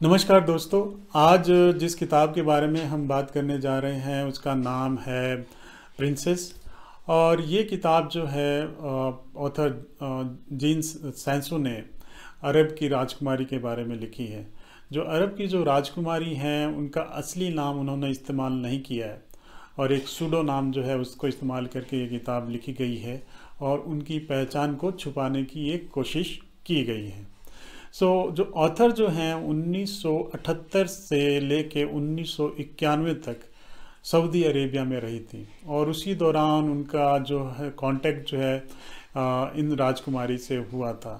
नमस्कार दोस्तों। आज जिस किताब के बारे में हम बात करने जा रहे हैं उसका नाम है प्रिंसेस। और ये किताब जो है ऑथर जीन सैंसो ने अरब की राजकुमारी के बारे में लिखी है। जो अरब की जो राजकुमारी हैं उनका असली नाम उन्होंने इस्तेमाल नहीं किया है और एक सूडो नाम जो है उसको इस्तेमाल करके ये किताब लिखी गई है और उनकी पहचान को छुपाने की एक कोशिश की गई है। जो ऑथर जो हैं 1978 से लेके 1991 तक सऊदी अरेबिया में रही थी और उसी दौरान उनका जो है कांटेक्ट जो है इन राजकुमारी से हुआ था।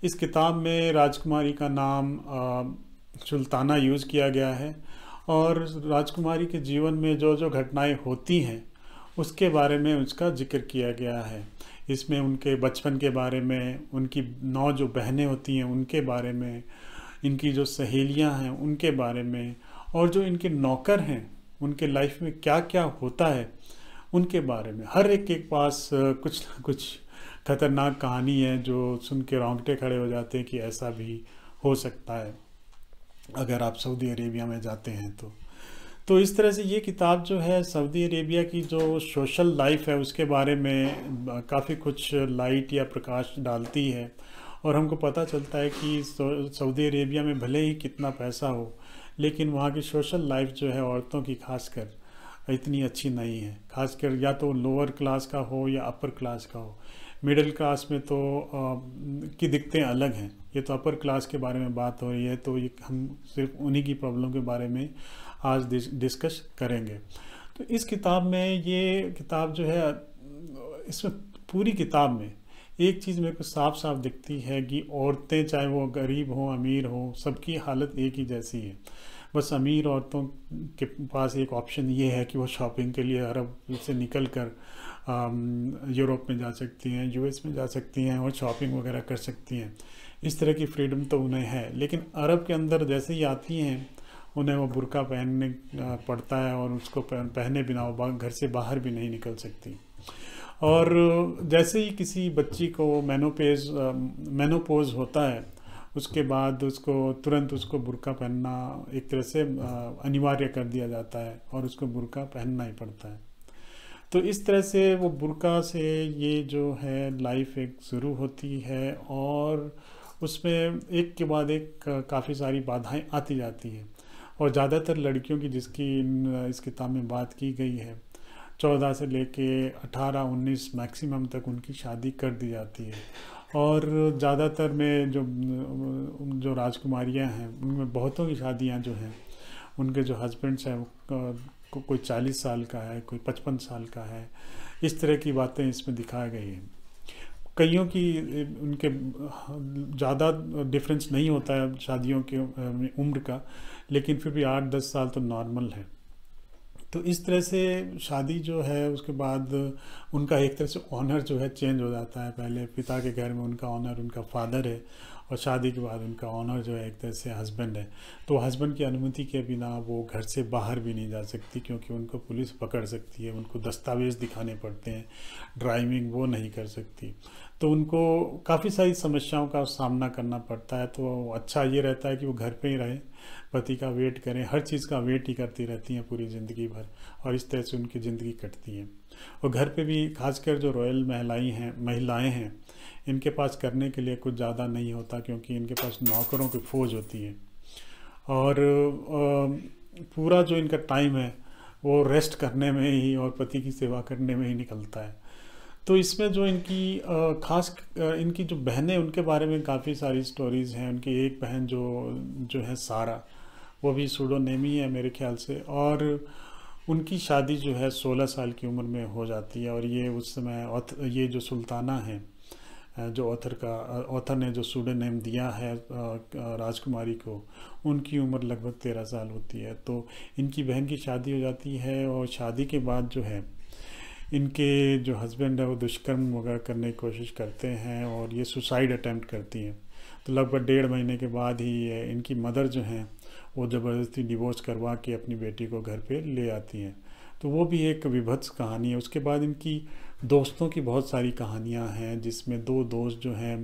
इस किताब में राजकुमारी का नाम सुल्ताना यूज़ किया गया है और राजकुमारी के जीवन में जो जो घटनाएं होती हैं उसके बारे में उसका जिक्र किया गया है। इसमें उनके बचपन के बारे में, उनकी 9 जो बहनें होती हैं उनके बारे में, इनकी जो सहेलियां हैं उनके बारे में और जो इनके नौकर हैं उनके लाइफ में क्या क्या होता है उनके बारे में। हर एक के पास कुछ न कुछ खतरनाक कहानी है जो सुन के रोंगटे खड़े हो जाते हैं कि ऐसा भी हो सकता है अगर आप सऊदी अरेबिया में जाते हैं तो इस तरह से ये किताब जो है सऊदी अरेबिया की जो सोशल लाइफ है उसके बारे में काफ़ी कुछ लाइट या प्रकाश डालती है और हमको पता चलता है कि सऊदी अरेबिया में भले ही कितना पैसा हो लेकिन वहाँ की सोशल लाइफ जो है औरतों की खासकर इतनी अच्छी नहीं है। खासकर या तो लोअर क्लास का हो या अपर क्लास का हो। मिडिल क्लास में तो की दिक्कतें अलग हैं। ये तो अपर क्लास के बारे में बात हो रही है तो ये हम सिर्फ उन्हीं की प्रॉब्लम के बारे में आज डिस्कस करेंगे। तो इस किताब में ये किताब जो है इसमें पूरी किताब में एक चीज़ मेरे को साफ साफ दिखती है कि औरतें चाहे वो गरीब हों अमीर हों सबकी हालत एक ही जैसी है। बस अमीर औरतों के पास एक ऑप्शन ये है कि वो शॉपिंग के लिए अरब से निकल कर यूरोप में जा सकती हैं, यूएस में जा सकती हैं और शॉपिंग वगैरह कर सकती हैं। इस तरह की फ्रीडम तो उन्हें है। लेकिन अरब के अंदर जैसे ही आती हैं उन्हें वो बुर्का पहनने पड़ता है और उसको पहने बिना वो घर से बाहर भी नहीं निकल सकती। और जैसे ही किसी बच्ची को मेनोपोज होता है उसके बाद उसको तुरंत उसको बुर्का पहनना एक तरह से अनिवार्य कर दिया जाता है और उसको बुर्का पहनना ही पड़ता है। तो इस तरह से वो बुर्का से ये जो है लाइफ एक शुरू होती है और उसमें एक के बाद एक काफ़ी सारी बाधाएं आती जाती हैं और ज़्यादातर लड़कियों की जिसकी इस किताब में बात की गई है 14 से लेके 18-19 मैक्सिमम तक उनकी शादी कर दी जाती है। और ज़्यादातर में जो राजकुमारियां हैं उनमें बहुतों की शादियां जो हैं उनके जो हस्बैंड्स हैं कोई 40 साल का है, कोई 55 साल का है। इस तरह की बातें इसमें दिखाई गई हैं। कईयों की उनके ज़्यादा डिफरेंस नहीं होता है शादियों के उम्र का, लेकिन फिर भी 8-10 साल तो नॉर्मल है। तो इस तरह से शादी जो है उसके बाद उनका एक तरह से ऑनर जो है चेंज हो जाता है। पहले पिता के घर में उनका ऑनर उनका फादर है और शादी के बाद उनका ऑनर जो है एक तरह से हस्बैंड है। तो हस्बैंड की अनुमति के बिना वो घर से बाहर भी नहीं जा सकती क्योंकि उनको पुलिस पकड़ सकती है, उनको दस्तावेज़ दिखाने पड़ते हैं, ड्राइविंग वो नहीं कर सकती। तो उनको काफ़ी सारी समस्याओं का सामना करना पड़ता है। तो अच्छा ये रहता है कि वो घर पे ही रहें, पति का वेट करें, हर चीज़ का वेट ही करती रहती हैं पूरी ज़िंदगी भर और इस तरह से उनकी ज़िंदगी कटती है। और घर पे भी खासकर जो रॉयल महिलाएं हैं इनके पास करने के लिए कुछ ज़्यादा नहीं होता क्योंकि इनके पास नौकरों की फ़ौज होती है और पूरा जो इनका टाइम है वो रेस्ट करने में ही और पति की सेवा करने में ही निकलता है। तो इसमें जो इनकी इनकी जो बहनें उनके बारे में काफ़ी सारी स्टोरीज़ हैं। उनकी एक बहन जो है सारा, वो भी सूडोनेम ही है मेरे ख्याल से, और उनकी शादी जो है 16 साल की उम्र में हो जाती है। और ये उस समय ये जो सुल्ताना है जो ऑथर ने जो सूडोनेम दिया है राजकुमारी को, उनकी उम्र लगभग 13 साल होती है। तो इनकी बहन की शादी हो जाती है और शादी के बाद जो है इनके जो हस्बैंड है वो दुष्कर्म वगैरह करने की कोशिश करते हैं और ये सुसाइड अटेम्प्ट करती हैं। तो लगभग 1.5 महीने के बाद ही इनकी मदर जो हैं वो ज़बरदस्ती डिवोर्स करवा के अपनी बेटी को घर पे ले आती हैं। तो वो भी एक विभत्स कहानी है। उसके बाद इनकी दोस्तों की बहुत सारी कहानियां हैं जिसमें 2 दोस्त जो हैं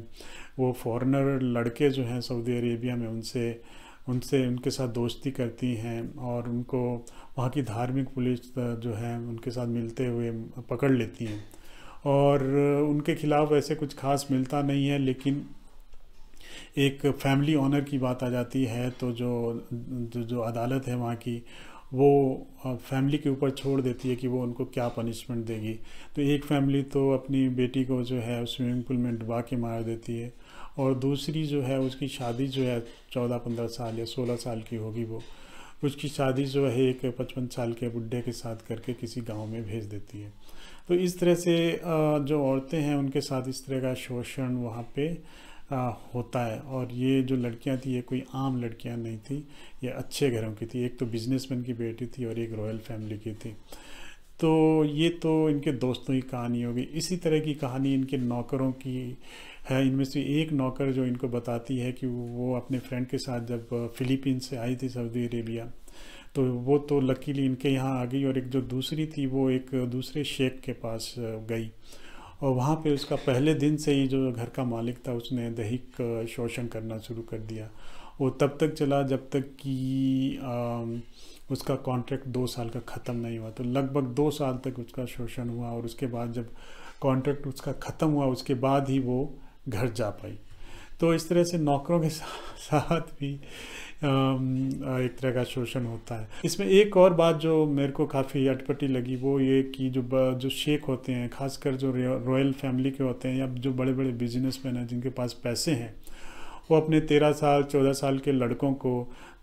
वो फॉरेनर लड़के जो हैं सऊदी अरेबिया में उनसे उनसे उनके साथ दोस्ती करती हैं और उनको वहाँ की धार्मिक पुलिस जो है उनके साथ मिलते हुए पकड़ लेती हैं। और उनके खिलाफ़ ऐसे कुछ खास मिलता नहीं है, लेकिन एक फैमिली ऑनर की बात आ जाती है तो जो अदालत है वहाँ की, वो फैमिली के ऊपर छोड़ देती है कि वो उनको क्या पनिशमेंट देगी। तो एक फैमिली तो अपनी बेटी को जो है स्विमिंग पूल में डुबा के मार देती है, और दूसरी जो है उसकी शादी जो है 14-15 साल या 16 साल की होगी, वो उसकी शादी जो है एक 55 साल के बुढ़े के साथ करके किसी गांव में भेज देती है। तो इस तरह से जो औरतें हैं उनके साथ इस तरह का शोषण वहाँ पे होता है। और ये जो लड़कियां थी ये कोई आम लड़कियां नहीं थी, ये अच्छे घरों की थी। एक तो बिजनेसमैन की बेटी थी और एक रॉयल फैमिली की थी। तो ये तो इनके दोस्तों की कहानी होगी। इसी तरह की कहानी इनके नौकरों की है। इनमें से एक नौकर जो इनको बताती है कि वो अपने फ्रेंड के साथ जब फिलीपींस से आई थी सऊदी अरेबिया, तो वो तो लकीली इनके यहाँ आ गई, और एक जो दूसरी थी वो एक दूसरे शेख के पास गई, और वहाँ पे उसका पहले दिन से ही जो घर का मालिक था उसने दैहिक शोषण करना शुरू कर दिया। वो तब तक चला जब तक कि उसका कॉन्ट्रैक्ट 2 साल का ख़त्म नहीं हुआ। तो लगभग 2 साल तक उसका शोषण हुआ, और उसके बाद जब कॉन्ट्रैक्ट उसका ख़त्म हुआ उसके बाद ही वो घर जा पाई। तो इस तरह से नौकरों के साथ भी एक तरह का शोषण होता है। इसमें एक और बात जो मेरे को काफ़ी अटपटी लगी वो ये कि जो शेख होते हैं, खासकर जो रॉयल फैमिली के होते हैं या जो बड़े बड़े बिजनेसमैन हैं जिनके पास पैसे हैं, वो अपने 13 साल 14 साल के लड़कों को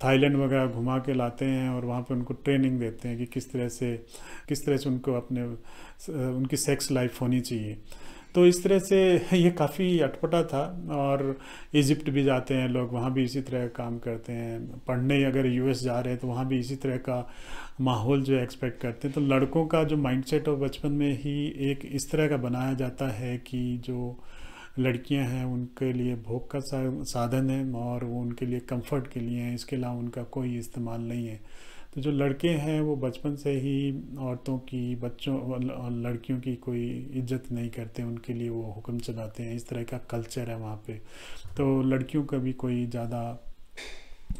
थाईलैंड वगैरह घुमा के लाते हैं और वहाँ पे उनको ट्रेनिंग देते हैं कि किस तरह से उनकी सेक्स लाइफ होनी चाहिए। तो इस तरह से ये काफ़ी अटपटा था। और इजिप्ट भी जाते हैं लोग, वहाँ भी इसी तरह का काम करते हैं। पढ़ने अगर यूएस जा रहे हैं तो वहाँ भी इसी तरह का माहौल जो एक्सपेक्ट करते हैं। तो लड़कों का जो माइंडसेट हो बचपन में ही एक इस तरह का बनाया जाता है कि जो लड़कियां हैं उनके लिए भोग का साधन है और वो उनके लिए कंफर्ट के लिए हैं, इसके अलावा उनका कोई इस्तेमाल नहीं है। तो जो लड़के हैं वो बचपन से ही औरतों की, बच्चों और लड़कियों की कोई इज्जत नहीं करते, उनके लिए वो हुक्म चलाते हैं। इस तरह का कल्चर है वहाँ पे। तो लड़कियों का भी कोई ज़्यादा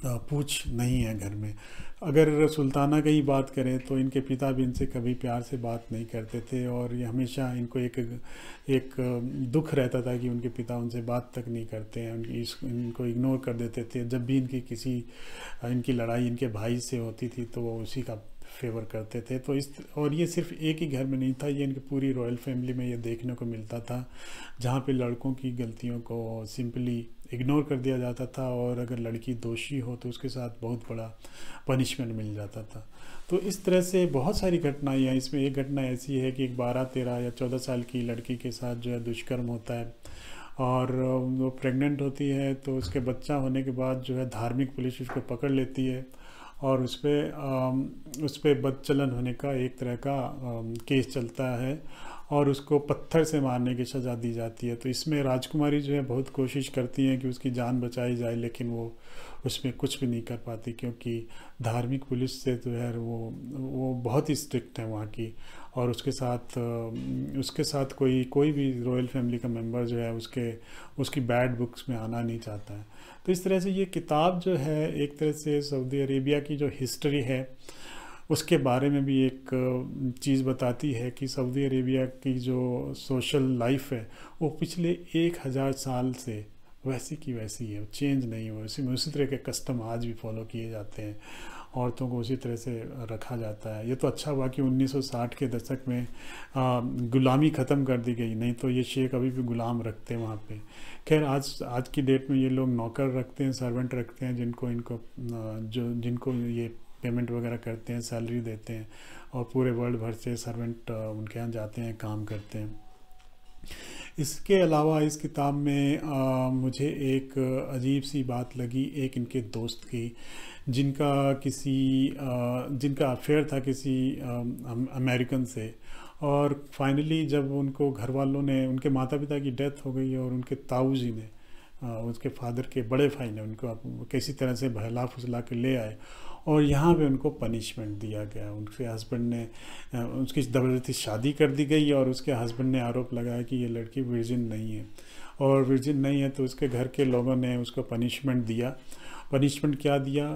पूछ नहीं है घर में। अगर सुल्ताना की ही बात करें तो इनके पिता भी इनसे कभी प्यार से बात नहीं करते थे, और ये हमेशा इनको एक दुख रहता था कि उनके पिता उनसे बात तक नहीं करते हैं, इनको इग्नोर कर देते थे। जब भी इनकी लड़ाई इनके भाई से होती थी तो वो उसी का फेवर करते थे। तो और ये सिर्फ एक ही घर में नहीं था, ये इनकी पूरी रॉयल फैमिली में ये देखने को मिलता था, जहाँ पे लड़कों की गलतियों को सिंपली इग्नोर कर दिया जाता था, और अगर लड़की दोषी हो तो उसके साथ बहुत बड़ा पनिशमेंट मिल जाता था। तो इस तरह से बहुत सारी घटनाएं हैं। इसमें एक घटना ऐसी है कि एक 12, 13 या 14 साल की लड़की के साथ जो है दुष्कर्म होता है, और वो प्रेग्नेंट होती है। तो उसके बच्चा होने के बाद जो है धार्मिक पुलिस उसको पकड़ लेती है, और उस पर बदचलन होने का एक तरह का केस चलता है, और उसको पत्थर से मारने की सज़ा दी जाती है। तो इसमें राजकुमारी जो है बहुत कोशिश करती हैं कि उसकी जान बचाई जाए, लेकिन वो उसमें कुछ भी नहीं कर पाती, क्योंकि धार्मिक पुलिस से जो है वो बहुत ही स्ट्रिक्ट है वहाँ की, और उसके साथ कोई भी रॉयल फैमिली का मेंबर जो है उसकी बैड बुक्स में आना नहीं चाहता है। तो इस तरह से ये किताब जो है एक तरह से सऊदी अरेबिया की जो हिस्ट्री है उसके बारे में भी एक चीज़ बताती है कि सऊदी अरेबिया की जो सोशल लाइफ है वो पिछले 1000 साल से वैसी की वैसी है, चेंज नहीं हुआ। उसी तरह के कस्टम आज भी फॉलो किए जाते हैं, औरतों को उसी तरह से रखा जाता है। ये तो अच्छा हुआ कि 1960 के दशक में गुलामी ख़त्म कर दी गई, नहीं तो ये शेख अभी भी गुलाम रखते हैं वहाँ पे। खैर आज की डेट में ये लोग नौकर रखते हैं, सर्वेंट रखते हैं, जिनको ये पेमेंट वगैरह करते हैं, सैलरी देते हैं, और पूरे वर्ल्ड भर से सर्वेंट उनके यहाँ जाते हैं, काम करते हैं। इसके अलावा इस किताब में मुझे एक अजीब सी बात लगी एक इनके दोस्त की, जिनका अफेयर था किसी अमेरिकन से, और फाइनली जब उनको घर वालों ने, उनके माता पिता की डेथ हो गई और उनके ताऊ जी ने, उसके फादर के बड़े भाई ने उनको किसी तरह से बहला फुसला के ले आए, और यहाँ पे उनको पनिशमेंट दिया गया। उनके हस्बैंड ने, उसकी ज़बरदस्ती शादी कर दी गई, और उसके हस्बैंड ने आरोप लगाया कि ये लड़की वर्जिन नहीं है, और वर्जिन नहीं है तो उसके घर के लोगों ने उसको पनिशमेंट दिया, पनिशमेंट क्या दिया,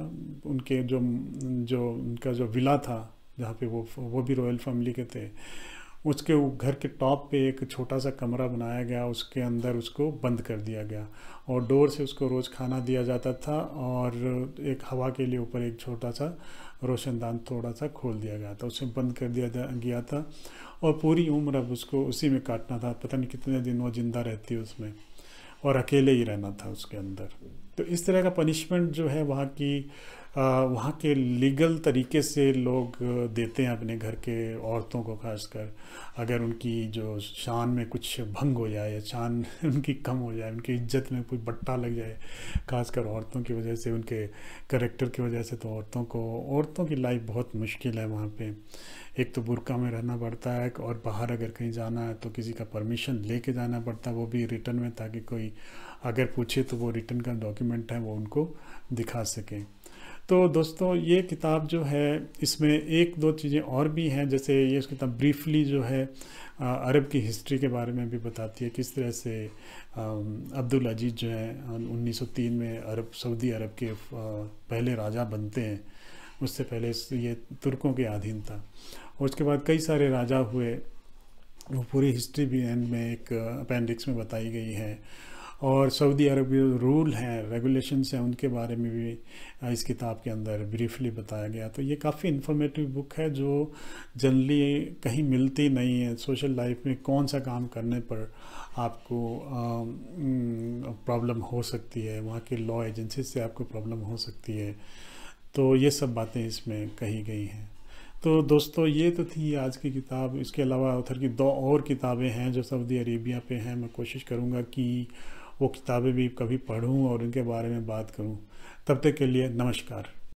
उनके जो जो उनका जो विला था जहाँ पे वो भी रॉयल फैमिली के थे, उसके घर के टॉप पे एक छोटा सा कमरा बनाया गया, उसके अंदर उसको बंद कर दिया गया और डोर से उसको रोज़ खाना दिया जाता था और एक हवा के लिए ऊपर एक छोटा सा रोशनदान थोड़ा सा खोल दिया गया था, उसे बंद कर दिया गया था और पूरी उम्र अब उसको उसी में काटना था। पता नहीं कितने दिन वो जिंदा रहती है उसमें, और अकेले ही रहना था उसके अंदर। तो इस तरह का पनिशमेंट जो है वहाँ के लीगल तरीके से लोग देते हैं अपने घर के औरतों को, खासकर अगर उनकी जो शान में कुछ भंग हो जाए या शान उनकी कम हो जाए, उनकी इज्जत में कोई बट्टा लग जाए, खासकर औरतों की वजह से, उनके कैरेक्टर की वजह से, तो औरतों की लाइफ बहुत मुश्किल है वहाँ पे। एक तो बुर्का में रहना पड़ता है और बाहर अगर कहीं जाना है तो किसी का परमिशन लेके जाना पड़ता है, वो भी रिटर्न में, ताकि कोई अगर पूछे तो वो रिटर्न का डॉक्यूमेंट है वो उनको दिखा सकें। तो दोस्तों ये किताब जो है इसमें एक दो चीज़ें और भी हैं, जैसे ये किताब ब्रीफली जो है अरब की हिस्ट्री के बारे में भी बताती है, किस तरह से अब्दुल अजीज़ जो है 1903 में सऊदी अरब के पहले राजा बनते हैं। उससे पहले ये तुर्कों के अधीन था और उसके बाद कई सारे राजा हुए, वो पूरी हिस्ट्री भी एंड में एक अपेंडिक्स में बताई गई है। और सऊदी अरब रूल हैं, रेगुलेशंस हैं, उनके बारे में भी इस किताब के अंदर ब्रीफली बताया गया। तो ये काफ़ी इन्फॉर्मेटिव बुक है जो जनरली कहीं मिलती नहीं है। सोशल लाइफ में कौन सा काम करने पर आपको प्रॉब्लम हो सकती है, वहाँ के लॉ एजेंसी से आपको प्रॉब्लम हो सकती है, तो ये सब बातें इसमें कही गई हैं। तो दोस्तों ये तो थी आज की किताब। इसके अलावा ऑथर की दो और किताबें हैं जो सऊदी अरेबिया पे हैं। मैं कोशिश करूँगा कि वो किताबें भी कभी पढूं और उनके बारे में बात करूं। तब तक के लिए नमस्कार।